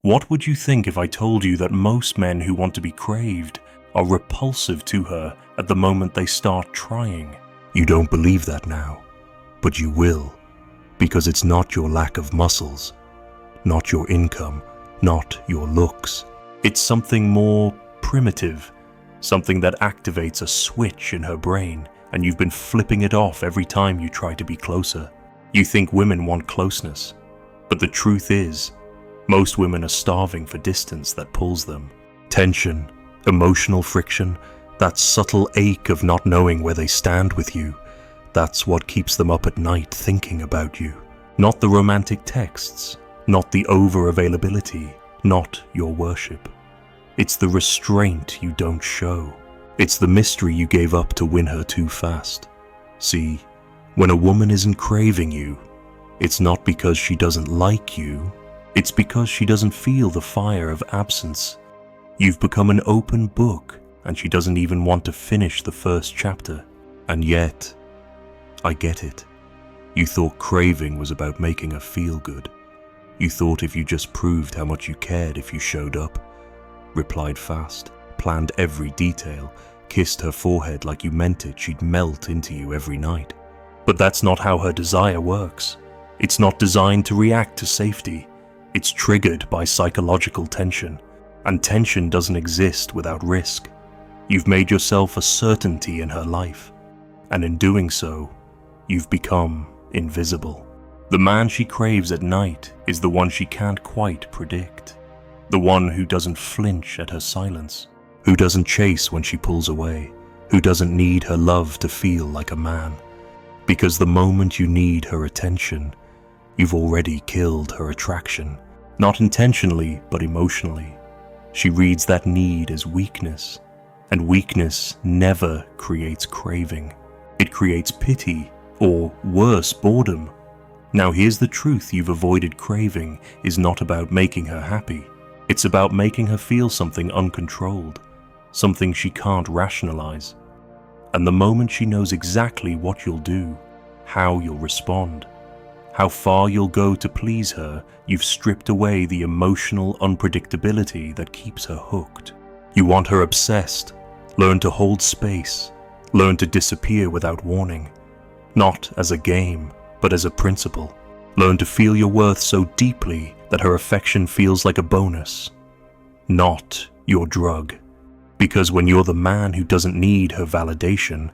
What would you think if I told you that most men who want to be craved are repulsive to her at the moment they start trying? You don't believe that now, but you will, because it's not your lack of muscles, not your income, not your looks. It's something more primitive, something that activates a switch in her brain, and you've been flipping it off every time you try to be closer. You think women want closeness, but the truth is, most women are starving for distance that pulls them. Tension, emotional friction, that subtle ache of not knowing where they stand with you, that's what keeps them up at night thinking about you. Not the romantic texts, not the over-availability, not your worship. It's the restraint you don't show. It's the mystery you gave up to win her too fast. See, when a woman isn't craving you, it's not because she doesn't like you, it's because she doesn't feel the fire of absence. You've become an open book, and she doesn't even want to finish the first chapter. And yet, I get it. You thought craving was about making her feel good. You thought if you just proved how much you cared if you showed up, replied fast, planned every detail, kissed her forehead like you meant it, she'd melt into you every night. But that's not how her desire works. It's not designed to react to safety. It's triggered by psychological tension, and tension doesn't exist without risk. You've made yourself a certainty in her life, and in doing so, you've become invisible. The man she craves at night is the one she can't quite predict. The one who doesn't flinch at her silence, who doesn't chase when she pulls away, who doesn't need her love to feel like a man. Because the moment you need her attention, you've already killed her attraction. Not intentionally, but emotionally. She reads that need as weakness, and weakness never creates craving. It creates pity, or worse, boredom. Now here's the truth: you've avoided craving is not about making her happy. It's about making her feel something uncontrolled, something she can't rationalize. And the moment she knows exactly what you'll do, how you'll respond, how far you'll go to please her, you've stripped away the emotional unpredictability that keeps her hooked. You want her obsessed, learn to hold space, learn to disappear without warning. Not as a game, but as a principle. Learn to feel your worth so deeply that her affection feels like a bonus, not your drug. Because when you're the man who doesn't need her validation,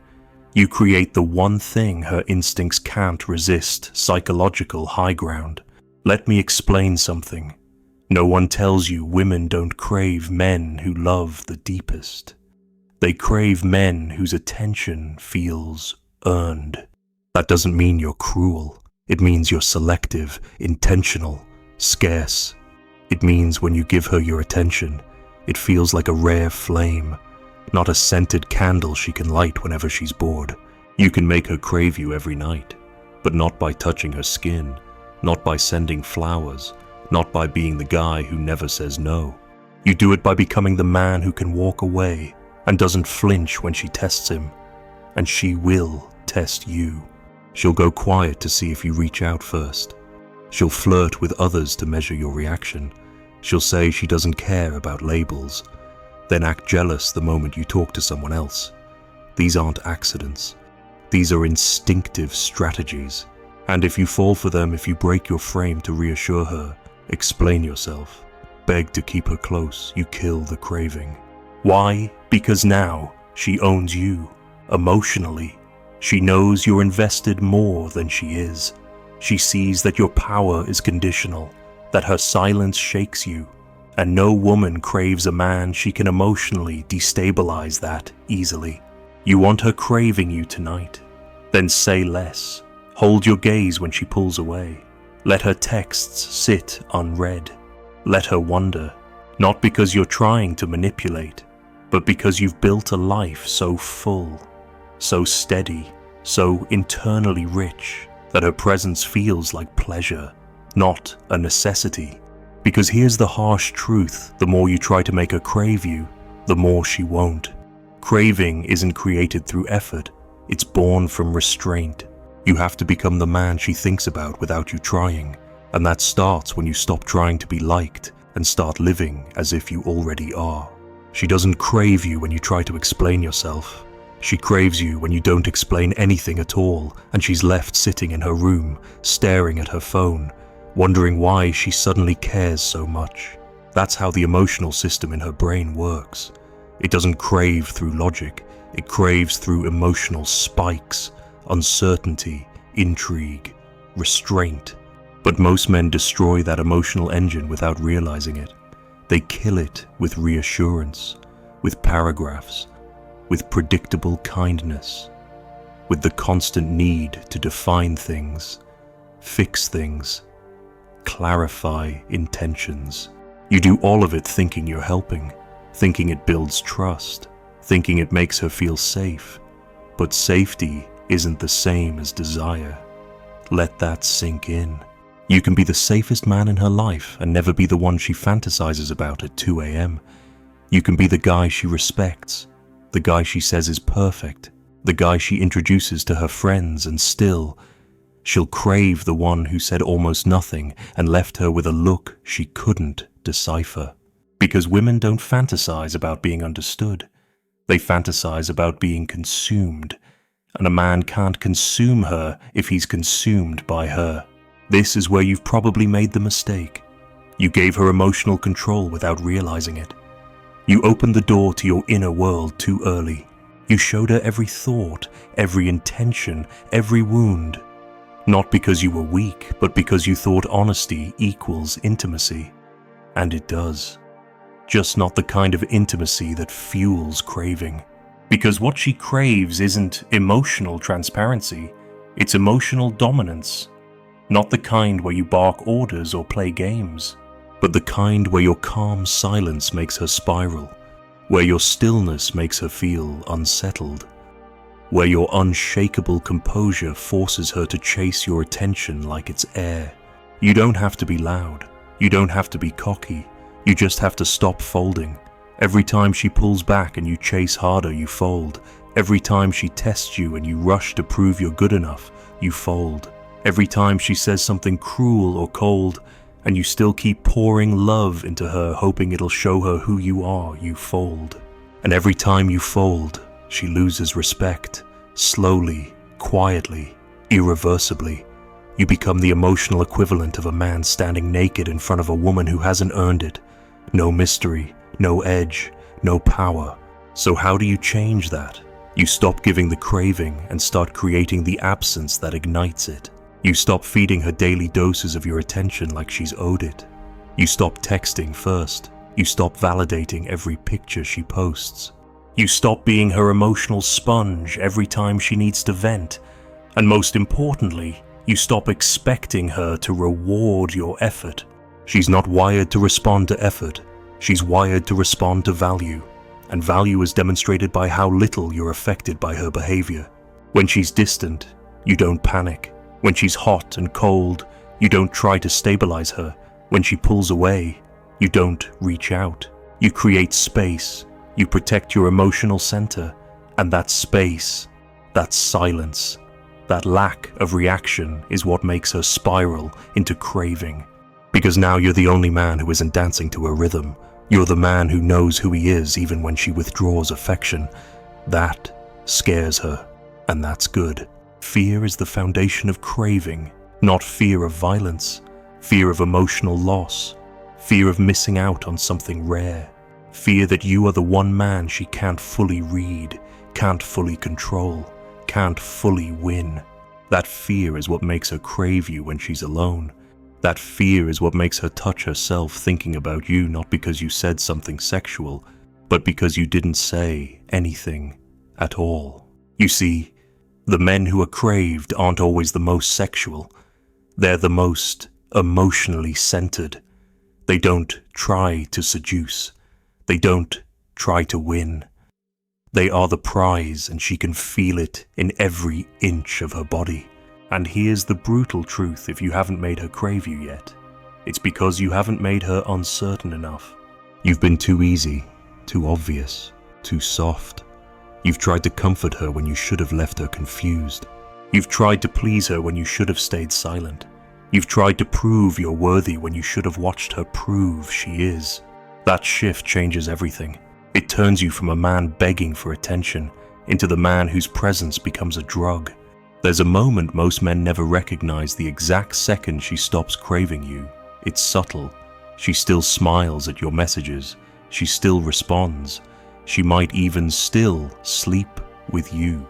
you create the one thing her instincts can't resist: psychological high ground. Let me explain something. No one tells you women don't crave men who love the deepest. They crave men whose attention feels earned. That doesn't mean you're cruel. It means you're selective, intentional, scarce. It means when you give her your attention, it feels like a rare flame, not a scented candle she can light whenever she's bored. You can make her crave you every night, but not by touching her skin, not by sending flowers, not by being the guy who never says no. You do it by becoming the man who can walk away and doesn't flinch when she tests him. And she will test you. She'll go quiet to see if you reach out first. She'll flirt with others to measure your reaction. She'll say she doesn't care about labels, then act jealous the moment you talk to someone else. These aren't accidents. These are instinctive strategies. And if you fall for them, if you break your frame to reassure her, explain yourself, beg to keep her close, you kill the craving. Why? Because now she owns you, emotionally. She knows you're invested more than she is. She sees that your power is conditional, that her silence shakes you, and no woman craves a man she can emotionally destabilize that easily. You want her craving you tonight? Then say less. Hold your gaze when she pulls away. Let her texts sit unread. Let her wonder, not because you're trying to manipulate, but because you've built a life so full, so steady, so internally rich, that her presence feels like pleasure, not a necessity. Because here's the harsh truth: the more you try to make her crave you, the more she won't. Craving isn't created through effort, it's born from restraint. You have to become the man she thinks about without you trying, and that starts when you stop trying to be liked and start living as if you already are. She doesn't crave you when you try to explain yourself. She craves you when you don't explain anything at all, and she's left sitting in her room, staring at her phone, wondering why she suddenly cares so much. That's how the emotional system in her brain works. It doesn't crave through logic, it craves through emotional spikes, uncertainty, intrigue, restraint. But most men destroy that emotional engine without realizing it. They kill it with reassurance, with paragraphs, with predictable kindness, with the constant need to define things, fix things, clarify intentions. You do all of it thinking you're helping, thinking it builds trust, thinking it makes her feel safe. But safety isn't the same as desire. Let that sink in. You can be the safest man in her life and never be the one she fantasizes about at 2 a.m. You can be the guy she respects, the guy she says is perfect, the guy she introduces to her friends, and still, she'll crave the one who said almost nothing and left her with a look she couldn't decipher. Because women don't fantasize about being understood. They fantasize about being consumed, and a man can't consume her if he's consumed by her. This is where you've probably made the mistake. You gave her emotional control without realizing it. You opened the door to your inner world too early. You showed her every thought, every intention, every wound. Not because you were weak, but because you thought honesty equals intimacy. And it does. Just not the kind of intimacy that fuels craving. Because what she craves isn't emotional transparency, it's emotional dominance. Not the kind where you bark orders or play games, but the kind where your calm silence makes her spiral, where your stillness makes her feel unsettled, where your unshakable composure forces her to chase your attention like it's air. You don't have to be loud, you don't have to be cocky, you just have to stop folding. Every time she pulls back and you chase harder, you fold. Every time she tests you and you rush to prove you're good enough, you fold. Every time she says something cruel or cold, and you still keep pouring love into her, hoping it'll show her who you are, you fold. And every time you fold, she loses respect. Slowly, quietly, irreversibly. You become the emotional equivalent of a man standing naked in front of a woman who hasn't earned it. No mystery, no edge, no power. So how do you change that? You stop giving the craving and start creating the absence that ignites it. You stop feeding her daily doses of your attention like she's owed it. You stop texting first. You stop validating every picture she posts. You stop being her emotional sponge every time she needs to vent. And most importantly, you stop expecting her to reward your effort. She's not wired to respond to effort. She's wired to respond to value. And value is demonstrated by how little you're affected by her behavior. When she's distant, you don't panic. When she's hot and cold, you don't try to stabilize her. When she pulls away, you don't reach out. You create space. You protect your emotional center. And that space, that silence, that lack of reaction is what makes her spiral into craving. Because now you're the only man who isn't dancing to her rhythm. You're the man who knows who he is even when she withdraws affection. That scares her, and that's good. Fear is the foundation of craving, not fear of violence, fear of emotional loss, fear of missing out on something rare, fear that you are the one man she can't fully read, can't fully control, can't fully win. That fear is what makes her crave you when she's alone. That fear is what makes her touch herself thinking about you, not because you said something sexual, but because you didn't say anything at all. You see, the men who are craved aren't always the most sexual. They're the most emotionally centered. They don't try to seduce. They don't try to win. They are the prize, and she can feel it in every inch of her body. And here's the brutal truth if you haven't made her crave you yet. It's because you haven't made her uncertain enough. You've been too easy, too obvious, too soft. You've tried to comfort her when you should have left her confused. You've tried to please her when you should have stayed silent. You've tried to prove you're worthy when you should have watched her prove she is. That shift changes everything. It turns you from a man begging for attention into the man whose presence becomes a drug. There's a moment most men never recognize the exact second she stops craving you. It's subtle. She still smiles at your messages. She still responds. She might even still sleep with you.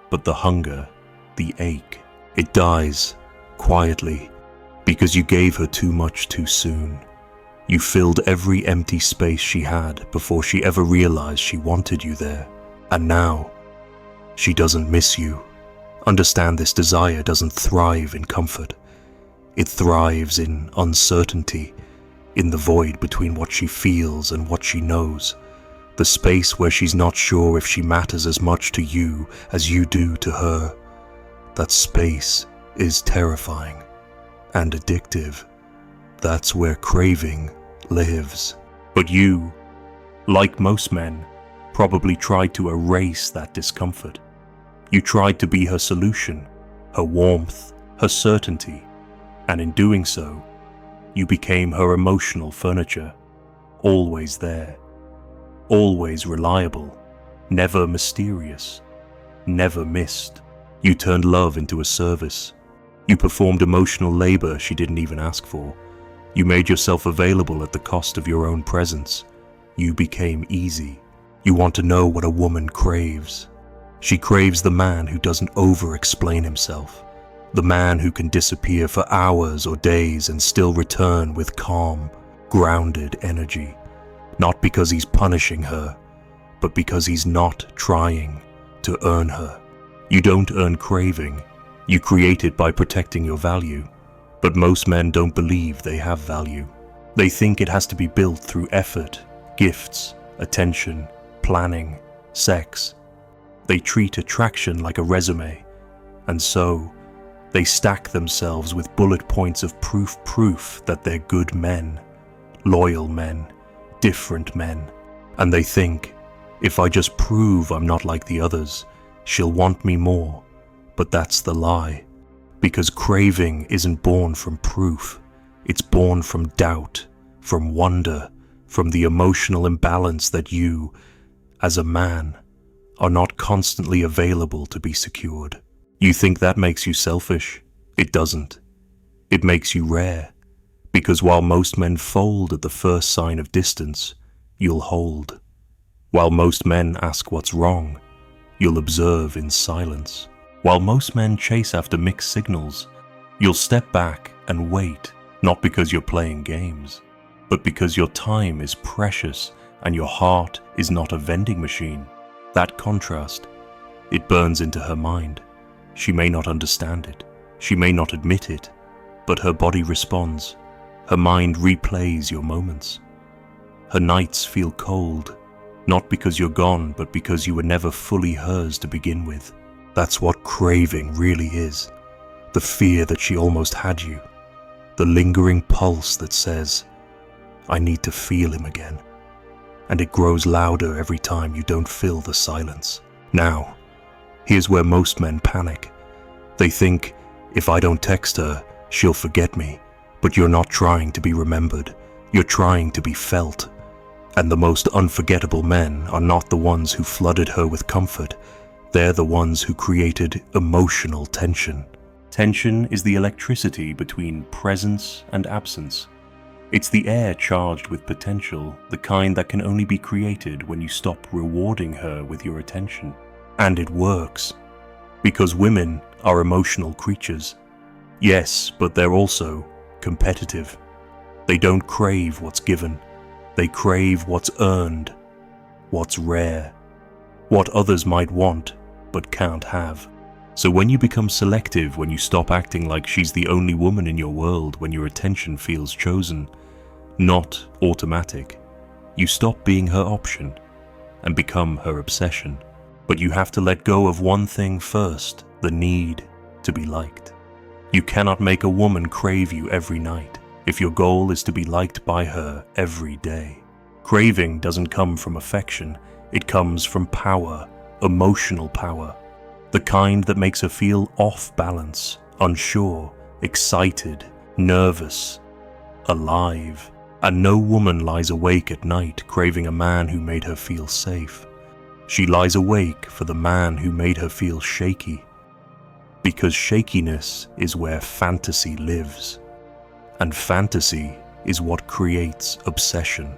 But the hunger, the ache, it dies quietly because you gave her too much too soon. You filled every empty space she had before she ever realized she wanted you there. And now, she doesn't miss you. Understand, this desire doesn't thrive in comfort. It thrives in uncertainty, in the void between what she feels and what she knows. The space where she's not sure if she matters as much to you as you do to her. That space is terrifying and addictive. That's where craving lives. But you, like most men, probably tried to erase that discomfort. You tried to be her solution, her warmth, her certainty, and in doing so, you became her emotional furniture, always there, always reliable, never mysterious, never missed. You turned love into a service. You performed emotional labor she didn't even ask for. You made yourself available at the cost of your own presence. You became easy. You want to know what a woman craves. She craves the man who doesn't over-explain himself, the man who can disappear for hours or days and still return with calm, grounded energy, not because he's punishing her, but because he's not trying to earn her. You don't earn craving, you create it by protecting your value, but most men don't believe they have value. They think it has to be built through effort, gifts, attention, planning, sex. They treat attraction like a resume, and so they stack themselves with bullet points of proof that they're good men, loyal men, different men. And they think, if I just prove I'm not like the others, she'll want me more. But that's the lie, because craving isn't born from proof. It's born from doubt, from wonder, from the emotional imbalance that you, as a man, are not constantly available to be secured. You think that makes you selfish? It doesn't. It makes you rare, because while most men fold at the first sign of distance, you'll hold. While most men ask what's wrong, you'll observe in silence. While most men chase after mixed signals, you'll step back and wait, not because you're playing games, but because your time is precious and your heart is not a vending machine. That contrast, it burns into her mind. She may not understand it, she may not admit it, but her body responds. Her mind replays your moments. Her nights feel cold, not because you're gone, but because you were never fully hers to begin with. That's what craving really is. The fear that she almost had you. The lingering pulse that says, I need to feel him again. And it grows louder every time you don't fill the silence. Now, here's where most men panic. They think, if I don't text her, she'll forget me. But you're not trying to be remembered. You're trying to be felt. And the most unforgettable men are not the ones who flooded her with comfort. They're the ones who created emotional tension. Tension is the electricity between presence and absence. It's the air charged with potential, the kind that can only be created when you stop rewarding her with your attention. And it works. Because women are emotional creatures. Yes, but they're also competitive. They don't crave what's given. They crave what's earned, what's rare, what others might want but can't have. So when you become selective, when you stop acting like she's the only woman in your world, when your attention feels chosen, not automatic, you stop being her option and become her obsession. But you have to let go of one thing first, the need to be liked. You cannot make a woman crave you every night if your goal is to be liked by her every day. Craving doesn't come from affection, it comes from power, emotional power, the kind that makes her feel off balance, unsure, excited, nervous, alive. And no woman lies awake at night craving a man who made her feel safe. She lies awake for the man who made her feel shaky. Because shakiness is where fantasy lives. And fantasy is what creates obsession.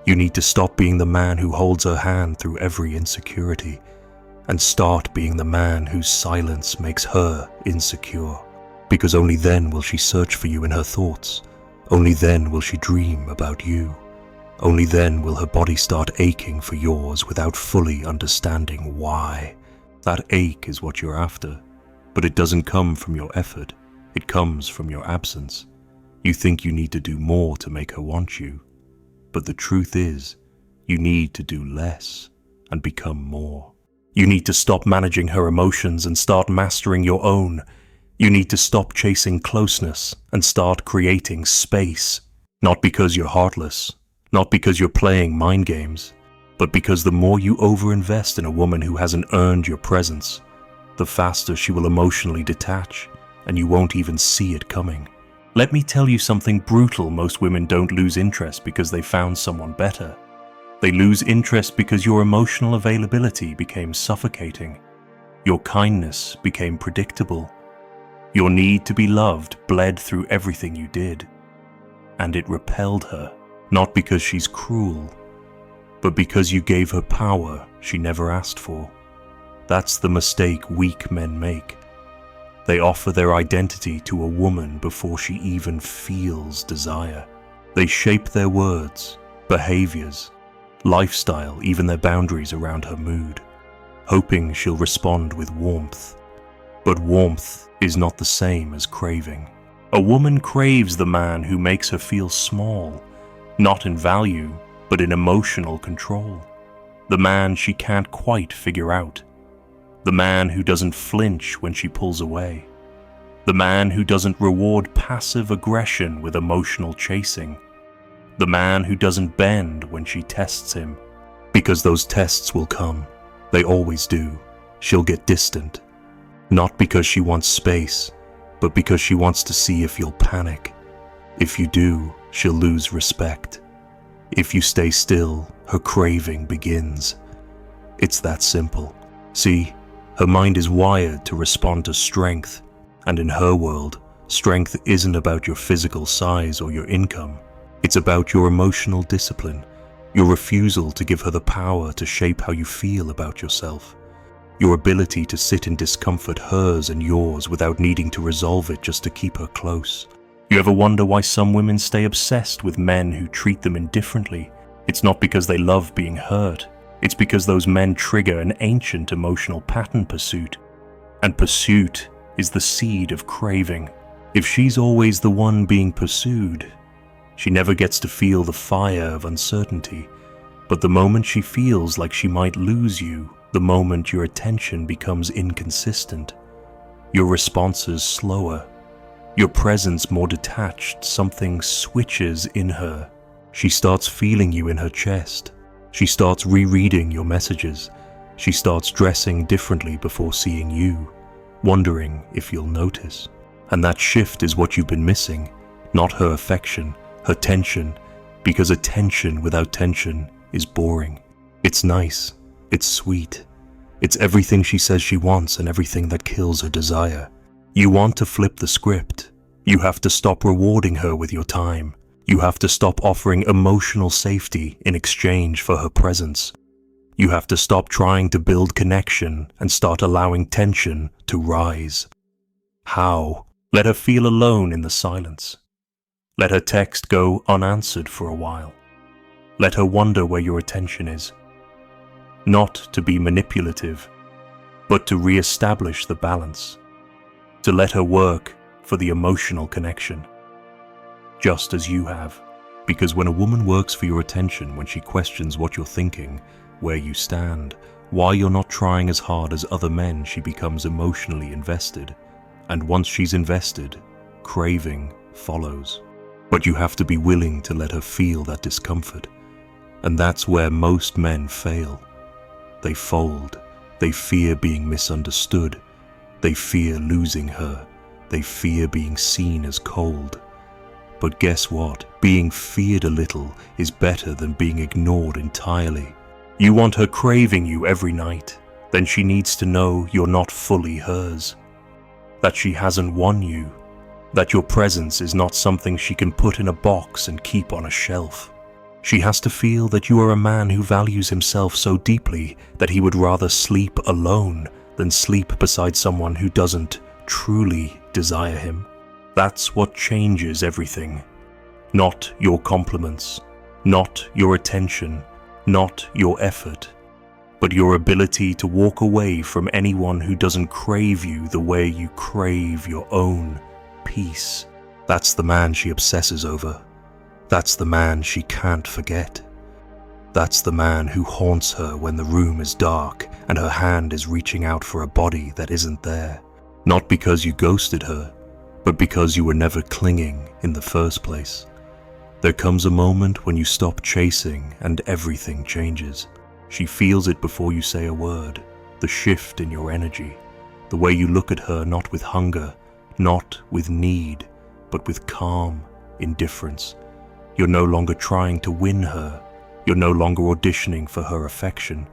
You need to stop being the man who holds her hand through every insecurity and start being the man whose silence makes her insecure. Because only then will she search for you in her thoughts. Only then will she dream about you. Only then will her body start aching for yours without fully understanding why. That ache is what you're after, but it doesn't come from your effort. It comes from your absence. You think you need to do more to make her want you, but the truth is, you need to do less and become more. You need to stop managing her emotions and start mastering your own. You need to stop chasing closeness and start creating space. Not because you're heartless, not because you're playing mind games, but because the more you overinvest in a woman who hasn't earned your presence, the faster she will emotionally detach, and you won't even see it coming. Let me tell you something brutal. Most women don't lose interest because they found someone better. They lose interest because your emotional availability became suffocating. Your kindness became predictable. Your need to be loved bled through everything you did. And it repelled her, not because she's cruel, but because you gave her power she never asked for. That's the mistake weak men make. They offer their identity to a woman before she even feels desire. They shape their words, behaviors, lifestyle, even their boundaries around her mood, hoping she'll respond with warmth. But warmth is not the same as craving. A woman craves the man who makes her feel small, not in value, but in emotional control. The man she can't quite figure out. The man who doesn't flinch when she pulls away. The man who doesn't reward passive aggression with emotional chasing. The man who doesn't bend when she tests him. Because those tests will come. They always do. She'll get distant. Not because she wants space, but because she wants to see if you'll panic. If you do, she'll lose respect. If you stay still, her craving begins. It's that simple. See, her mind is wired to respond to strength, and in her world, strength isn't about your physical size or your income. It's about your emotional discipline, your refusal to give her the power to shape how you feel about yourself, your ability to sit in discomfort, hers and yours, without needing to resolve it just to keep her close. You ever wonder why some women stay obsessed with men who treat them indifferently? It's not because they love being hurt. It's because those men trigger an ancient emotional pattern: pursuit. And pursuit is the seed of craving. If she's always the one being pursued, she never gets to feel the fire of uncertainty. But the moment she feels like she might lose you, the moment your attention becomes inconsistent, your responses slower, your presence more detached, something switches in her. She starts feeling you in her chest. She starts rereading your messages. She starts dressing differently before seeing you, wondering if you'll notice. And that shift is what you've been missing, not her affection, her tension, because attention without tension is boring. It's nice, it's sweet, it's everything she says she wants and everything that kills her desire. You want to flip the script. You have to stop rewarding her with your time. You have to stop offering emotional safety in exchange for her presence. You have to stop trying to build connection and start allowing tension to rise. How? Let her feel alone in the silence. Let her text go unanswered for a while. Let her wonder where your attention is. Not to be manipulative, but to re-establish the balance. To let her work for the emotional connection. Just as you have. Because when a woman works for your attention, when she questions what you're thinking, where you stand, why you're not trying as hard as other men, she becomes emotionally invested. And once she's invested, craving follows. But you have to be willing to let her feel that discomfort. And that's where most men fail. They fold. They fear being misunderstood. They fear losing her. They fear being seen as cold. But guess what? Being feared a little is better than being ignored entirely. You want her craving you every night, then she needs to know you're not fully hers. That she hasn't won you. That your presence is not something she can put in a box and keep on a shelf. She has to feel that you are a man who values himself so deeply that he would rather sleep alone than sleep beside someone who doesn't truly desire him. That's what changes everything. Not your compliments, not your attention, not your effort, but your ability to walk away from anyone who doesn't crave you the way you crave your own peace. That's the man she obsesses over. That's the man she can't forget. That's the man who haunts her when the room is dark and her hand is reaching out for a body that isn't there. Not because you ghosted her, but because you were never clinging in the first place. There comes a moment when you stop chasing and everything changes. She feels it before you say a word, the shift in your energy, the way you look at her not with hunger, not with need, but with calm indifference. You're no longer trying to win her. You're no longer auditioning for her affection.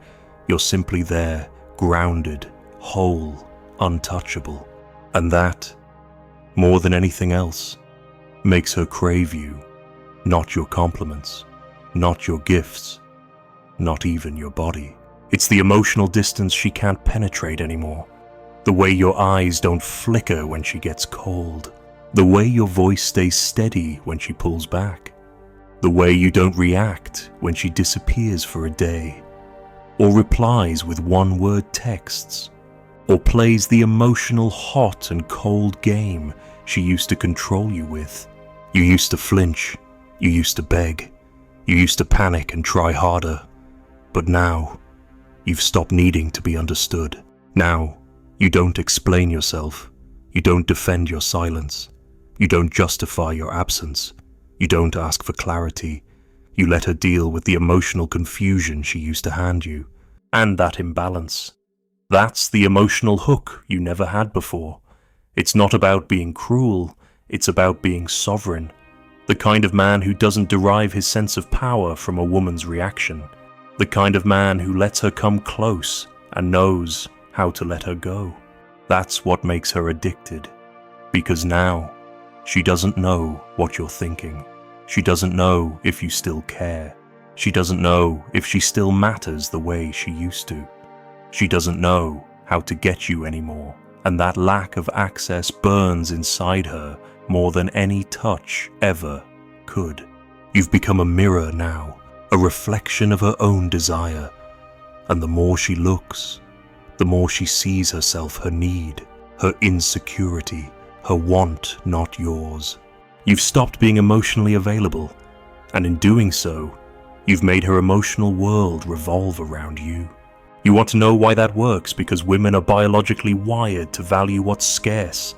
You're simply there, grounded, whole, untouchable. And that, more than anything else, makes her crave you, not your compliments, not your gifts, not even your body. It's the emotional distance she can't penetrate anymore. The way your eyes don't flicker when she gets cold. The way your voice stays steady when she pulls back. The way you don't react when she disappears for a day, or replies with one-word texts, or plays the emotional hot and cold game she used to control you with. You used to flinch, you used to beg, you used to panic and try harder. But now, you've stopped needing to be understood. Now, you don't explain yourself, you don't defend your silence, you don't justify your absence, you don't ask for clarity. You let her deal with the emotional confusion she used to hand you, and that imbalance. That's the emotional hook you never had before. It's not about being cruel, it's about being sovereign. The kind of man who doesn't derive his sense of power from a woman's reaction. The kind of man who lets her come close and knows how to let her go. That's what makes her addicted. Because now, she doesn't know what you're thinking. She doesn't know if you still care. She doesn't know if she still matters the way she used to. She doesn't know how to get you anymore, and that lack of access burns inside her more than any touch ever could. You've become a mirror now, a reflection of her own desire, and the more she looks, the more she sees herself, her need, her insecurity, her want not yours. You've stopped being emotionally available, and in doing so, you've made her emotional world revolve around you. You want to know why that works? Because women are biologically wired to value what's scarce,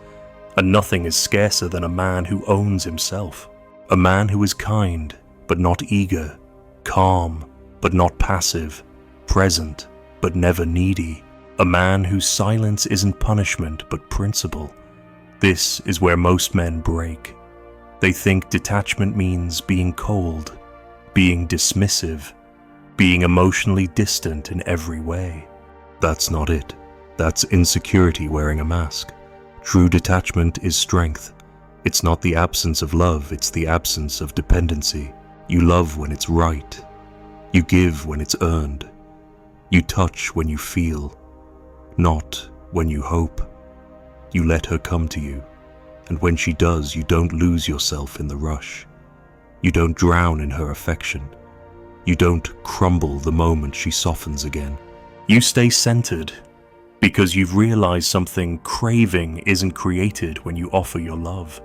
and nothing is scarcer than a man who owns himself. A man who is kind, but not eager, calm, but not passive, present, but never needy. A man whose silence isn't punishment, but principle. This is where most men break. They think detachment means being cold, being dismissive, being emotionally distant in every way. That's not it. That's insecurity wearing a mask. True detachment is strength. It's not the absence of love, it's the absence of dependency. You love when it's right. You give when it's earned. You touch when you feel, not when you hope. You let her come to you, and when she does, you don't lose yourself in the rush. You don't drown in her affection. You don't crumble the moment she softens again. You stay centered because you've realized something. Craving isn't created when you offer your love.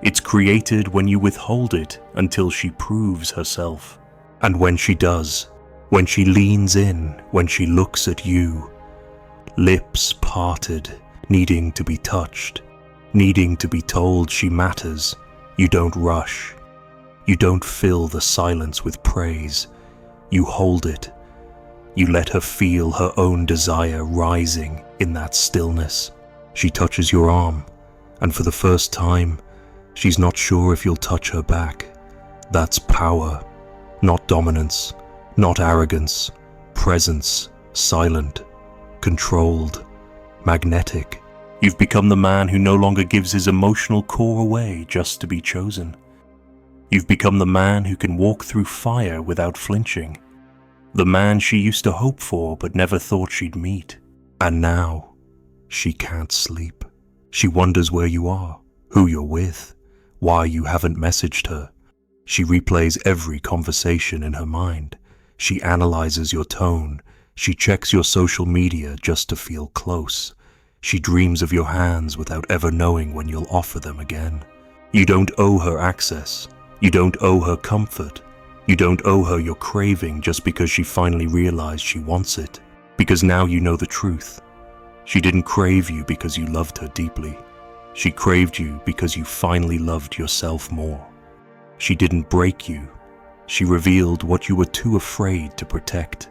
It's created when you withhold it until she proves herself. And when she does, when she leans in, when she looks at you, lips parted, needing to be touched, needing to be told she matters, you don't rush. You don't fill the silence with praise. You hold it. You let her feel her own desire rising in that stillness. She touches your arm, And for the first time, she's not sure if you'll touch her back. That's power, not dominance, not arrogance, presence, silent, controlled, magnetic. You've become the man who no longer gives his emotional core away just to be chosen. You've become the man who can walk through fire without flinching. The man she used to hope for but never thought she'd meet. And now, she can't sleep. She wonders where you are, who you're with, why you haven't messaged her. She replays every conversation in her mind. She analyzes your tone. She checks your social media just to feel close. She dreams of your hands without ever knowing when you'll offer them again. You don't owe her access. You don't owe her comfort. You don't owe her your craving just because she finally realized she wants it. Because now you know the truth. She didn't crave you because you loved her deeply. She craved you because you finally loved yourself more. She didn't break you. She revealed what you were too afraid to protect.